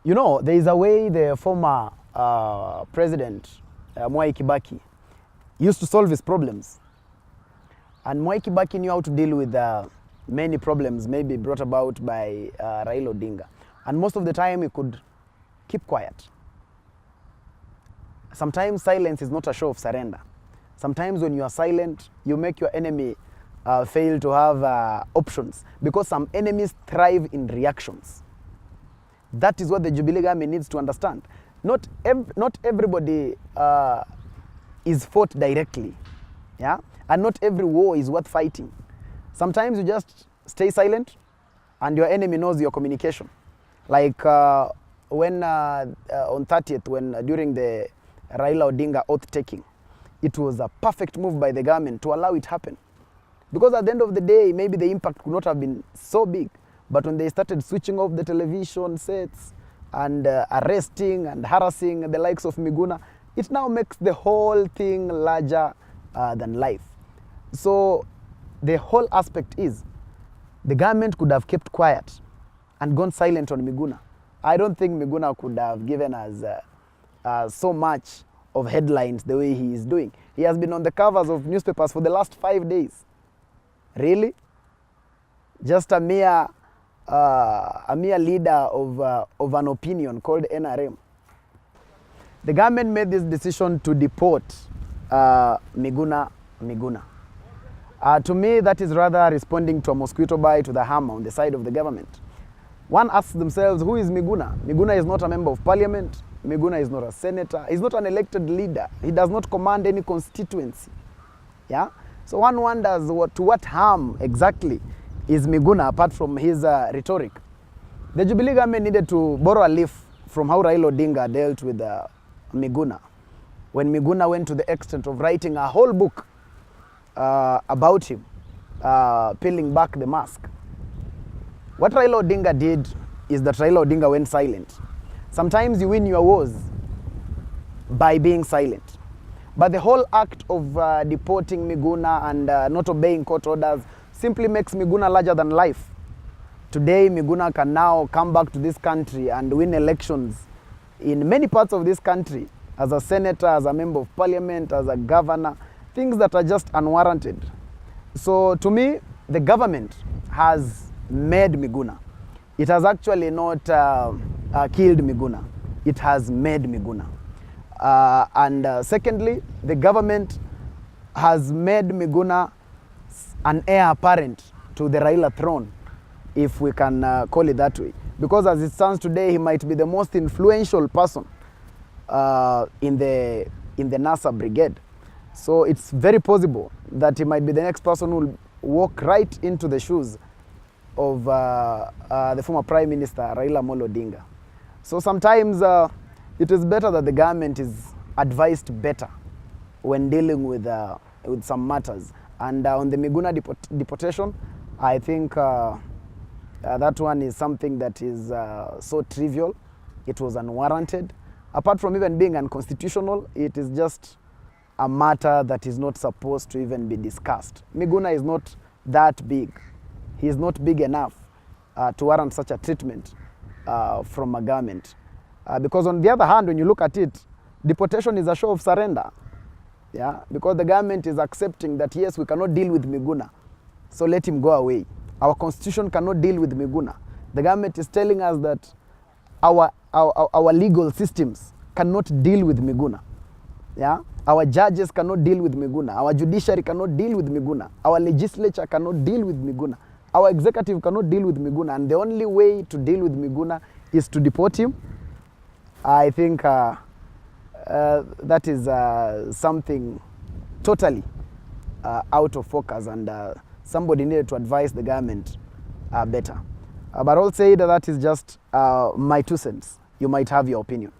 You know, there is a way the former president, Mwai Kibaki, used to solve his problems. And Mwai Kibaki knew how to deal with many problems maybe brought about by Raila Odinga. And most of the time he could keep quiet. Sometimes silence is not a show of surrender. Sometimes when you are silent, you make your enemy fail to have options, because some enemies thrive in reactions. That is what the Jubilee government needs to understand. Not everybody is fought directly, yeah? And not every war is worth fighting. Sometimes you just stay silent and your enemy knows your communication. Like when on 30th, during the Raila Odinga oath taking, it was a perfect move by the government to allow it happen. Because at the end of the day, maybe the impact could not have been so big. But when they started switching off the television sets and arresting and harassing the likes of Miguna, it now makes the whole thing larger than life. So the whole aspect is the government could have kept quiet and gone silent on Miguna. I don't think Miguna could have given us so much of headlines the way he is doing. He has been on the covers of newspapers for the last 5 days. Really? Just a mere leader of an opinion called NRM. The government made this decision to deport Miguna Miguna. To me, that is rather responding to a mosquito bite to the hammer on the side of the government. One asks themselves, who is Miguna? Miguna is not a member of parliament. Miguna is not a senator. He's not an elected leader. He does not command any constituency. Yeah? So one wonders to what harm exactly is Miguna apart from his rhetoric. The Jubilee government needed to borrow a leaf from how Raila Odinga dealt with Miguna. When Miguna went to the extent of writing a whole book about him, peeling back the mask. What Raila Odinga did is that Raila Odinga went silent. Sometimes you win your wars by being silent. But the whole act of deporting Miguna and not obeying court orders simply makes Miguna larger than life. Today, Miguna can now come back to this country and win elections in many parts of this country as a senator, as a member of parliament, as a governor, things that are just unwarranted. So to me, the government has made Miguna. It has actually not killed Miguna. It has made Miguna. And secondly, the government has made Miguna an heir apparent to the Raila throne, if we can call it that way. Because as it stands today, he might be the most influential person in the NASA brigade. So it's very possible that he might be the next person who will walk right into the shoes of the former Prime Minister, Raila Amolo Odinga. So sometimes it is better that the government is advised better when dealing with some matters. And on the Miguna deportation, I think that one is something that is so trivial. It was unwarranted. Apart from even being unconstitutional, it is just a matter that is not supposed to even be discussed. Miguna is not that big. He is not big enough to warrant such a treatment from a government. Because on the other hand, when you look at it, deportation is a show of surrender. Yeah? Because the government is accepting that, yes, we cannot deal with Miguna, so let him go away. Our constitution cannot deal with Miguna. The government is telling us that our legal systems cannot deal with Miguna. Yeah? Our judges cannot deal with Miguna. Our judiciary cannot deal with Miguna. Our legislature cannot deal with Miguna. Our executive cannot deal with Miguna. And the only way to deal with Miguna is to deport him. I think that is something totally out of focus, and somebody needed to advise the government better. But I'll say that is just my 2 cents. You might have your opinion.